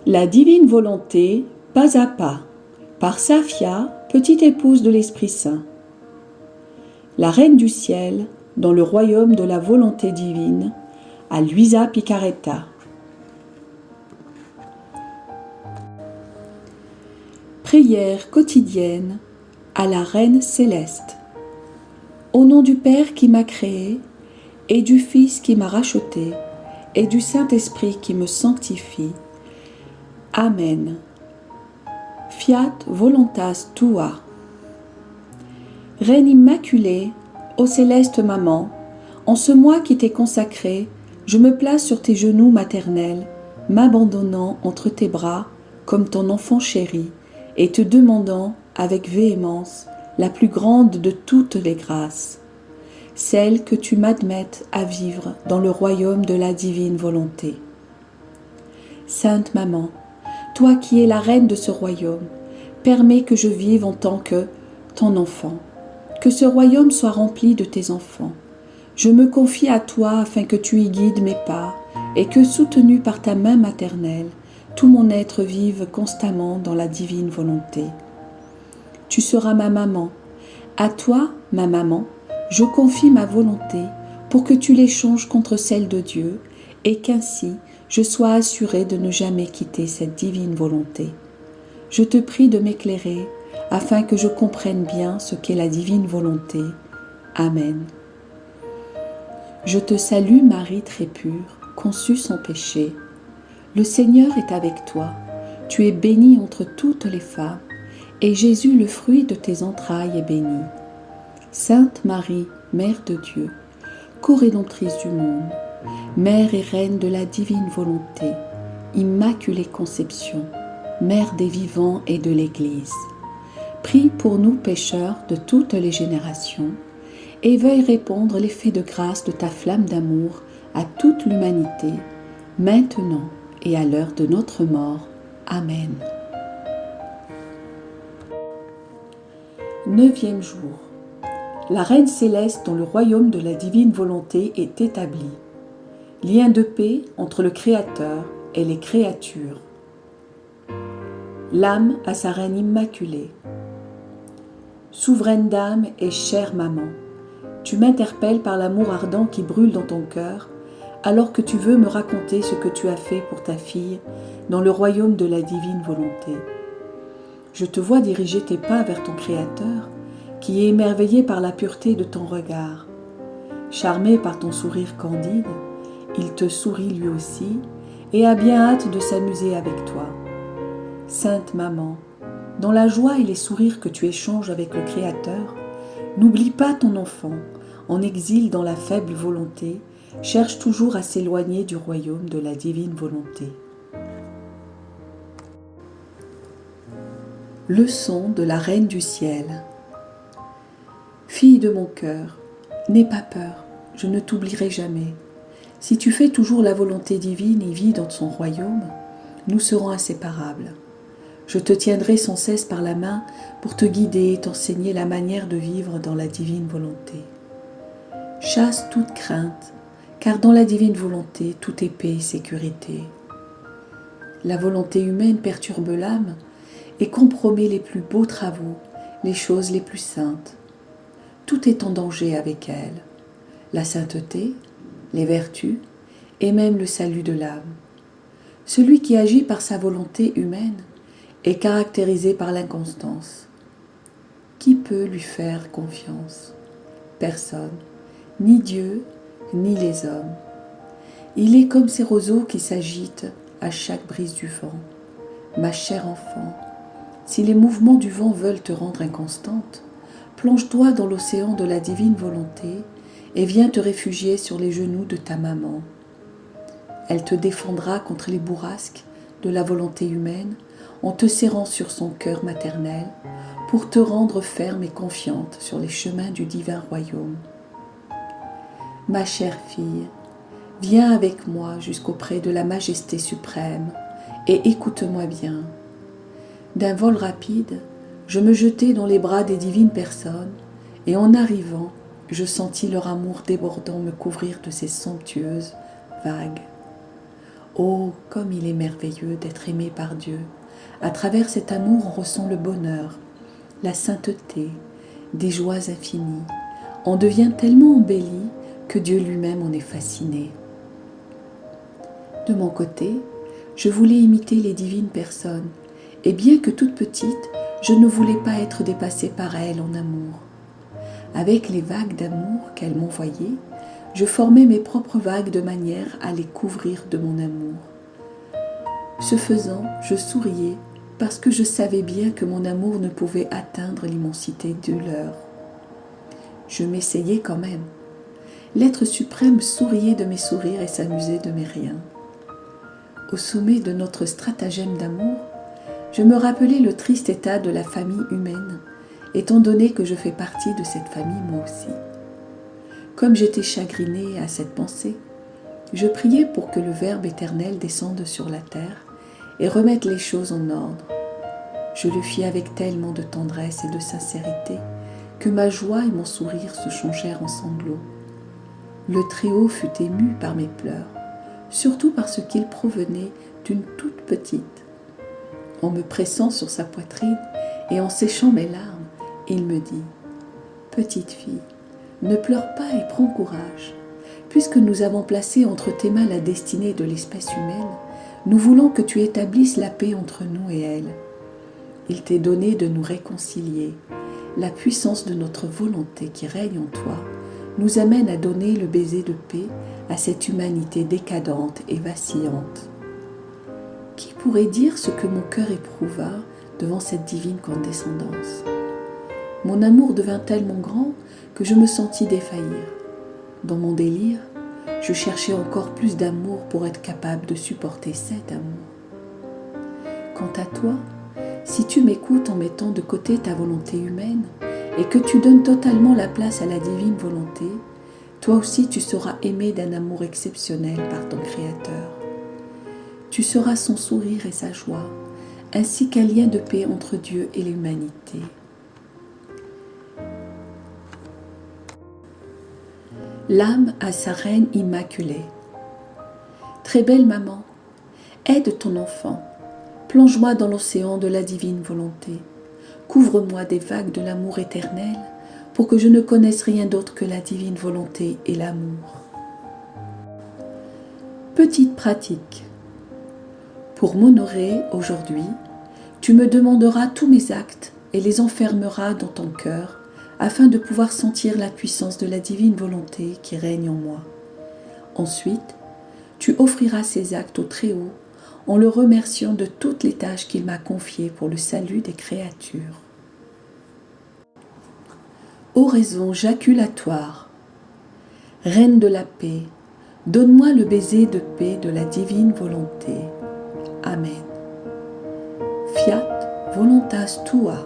La divine volonté, pas à pas, par Safia, petite épouse de l'Esprit Saint. La Reine du Ciel, dans le royaume de la volonté divine, à Luisa Picaretta. Prière quotidienne à la Reine céleste. Au nom du Père qui m'a créé, et du Fils qui m'a racheté, et du Saint-Esprit qui me sanctifie. Amen. Fiat voluntas tua. Reine immaculée, ô céleste maman, en ce mois qui t'est consacré, je me place sur tes genoux maternels, m'abandonnant entre tes bras comme ton enfant chéri, et te demandant avec véhémence la plus grande de toutes les grâces, celle que tu m'admettes à vivre dans le royaume de la divine volonté. Sainte Maman, toi qui es la reine de ce royaume, permets que je vive en tant que ton enfant, que ce royaume soit rempli de tes enfants. Je me confie à toi afin que tu y guides mes pas et que, soutenu par ta main maternelle, tout mon être vive constamment dans la divine volonté. Tu seras ma maman. À toi, ma maman, je confie ma volonté pour que tu l'échanges contre celle de Dieu et qu'ainsi je sois assurée de ne jamais quitter cette divine volonté. Je te prie de m'éclairer afin que je comprenne bien ce qu'est la divine volonté. Amen. Je te salue Marie très pure, conçue sans péché. Le Seigneur est avec toi. Tu es bénie entre toutes les femmes, et Jésus, le fruit de tes entrailles, est béni. Sainte Marie, Mère de Dieu, co-rédemptrice du monde, Mère et Reine de la divine volonté, Immaculée Conception, Mère des vivants et de l'Église, prie pour nous pécheurs de toutes les générations, et veuille répandre l'effet de grâce de ta flamme d'amour à toute l'humanité, maintenant et à l'heure de notre mort. Amen. 9e jour. La Reine céleste dans le royaume de la divine volonté est établie. Lien de paix entre le Créateur et les créatures. L'âme à sa Reine immaculée. Souveraine d'âme et chère maman, tu m'interpelles par l'amour ardent qui brûle dans ton cœur, alors que tu veux me raconter ce que tu as fait pour ta fille dans le royaume de la divine volonté. Je te vois diriger tes pas vers ton Créateur, qui est émerveillé par la pureté de ton regard. Charmé par ton sourire candide, il te sourit lui aussi et a bien hâte de s'amuser avec toi. Sainte Maman, dans la joie et les sourires que tu échanges avec le Créateur, n'oublie pas ton enfant, en exil dans la faible volonté, cherche toujours à s'éloigner du royaume de la divine volonté. Leçon de la Reine du Ciel. Fille de mon cœur, n'aie pas peur, je ne t'oublierai jamais. Si tu fais toujours la volonté divine et vis dans son royaume, nous serons inséparables. Je te tiendrai sans cesse par la main pour te guider et t'enseigner la manière de vivre dans la divine volonté. Chasse toute crainte, car dans la divine volonté, tout est paix et sécurité. La volonté humaine perturbe l'âme et compromet les plus beaux travaux, les choses les plus saintes. Tout est en danger avec elle, la sainteté, les vertus et même le salut de l'âme. Celui qui agit par sa volonté humaine est caractérisé par l'inconstance. Qui peut lui faire confiance? Personne, ni Dieu, ni les hommes. Il est comme ces roseaux qui s'agitent à chaque brise du vent. Ma chère enfant, si les mouvements du vent veulent te rendre inconstante, plonge-toi dans l'océan de la divine volonté et viens te réfugier sur les genoux de ta maman. Elle te défendra contre les bourrasques de la volonté humaine en te serrant sur son cœur maternel pour te rendre ferme et confiante sur les chemins du divin royaume. Ma chère fille, viens avec moi jusqu'auprès de la majesté suprême et écoute-moi bien. D'un vol rapide, je me jetai dans les bras des divines personnes et en arrivant, je sentis leur amour débordant me couvrir de ses somptueuses vagues. Oh, comme il est merveilleux d'être aimé par Dieu. À travers cet amour, on ressent le bonheur, la sainteté, des joies infinies. On devient tellement embelli que Dieu lui-même en est fasciné. De mon côté, je voulais imiter les divines personnes, et bien que toute petite, je ne voulais pas être dépassée par elles en amour. Avec les vagues d'amour qu'elles m'envoyaient, je formais mes propres vagues de manière à les couvrir de mon amour. Ce faisant, je souriais parce que je savais bien que mon amour ne pouvait atteindre l'immensité de leur. Je m'essayais quand même. L'être suprême souriait de mes sourires et s'amusait de mes riens. Au sommet de notre stratagème d'amour, je me rappelais le triste état de la famille humaine, étant donné que je fais partie de cette famille moi aussi. Comme j'étais chagrinée à cette pensée, je priais pour que le Verbe éternel descende sur la terre et remette les choses en ordre. Je le fis avec tellement de tendresse et de sincérité que ma joie et mon sourire se changèrent en sanglots. Le Très-Haut fut ému par mes pleurs, surtout parce qu'ils provenaient d'une toute petite. En me pressant sur sa poitrine et en séchant mes larmes, il me dit « Petite fille, ne pleure pas et prends courage. Puisque nous avons placé entre tes mains la destinée de l'espèce humaine, nous voulons que tu établisses la paix entre nous et elle. Il t'est donné de nous réconcilier. La puissance de notre volonté qui règne en toi nous amène à donner le baiser de paix à cette humanité décadente et vacillante. » Qui pourrait dire ce que mon cœur éprouva devant cette divine condescendance? Mon amour devint tellement grand que je me sentis défaillir. Dans mon délire, je cherchais encore plus d'amour pour être capable de supporter cet amour. Quant à toi, si tu m'écoutes en mettant de côté ta volonté humaine et que tu donnes totalement la place à la divine volonté, toi aussi tu seras aimé d'un amour exceptionnel par ton Créateur. Tu seras son sourire et sa joie, ainsi qu'un lien de paix entre Dieu et l'humanité. L'âme à sa reine immaculée. Très belle maman, aide ton enfant, plonge-moi dans l'océan de la divine volonté, couvre-moi des vagues de l'amour éternel pour que je ne connaisse rien d'autre que la divine volonté et l'amour. Petite pratique. Pour m'honorer aujourd'hui, tu me demanderas tous mes actes et les enfermeras dans ton cœur afin de pouvoir sentir la puissance de la divine volonté qui règne en moi. Ensuite, tu offriras ces actes au Très-Haut en le remerciant de toutes les tâches qu'il m'a confiées pour le salut des créatures. Oraison jaculatoire. Reine de la paix, donne-moi le baiser de paix de la divine volonté. Amen. Fiat voluntas tua.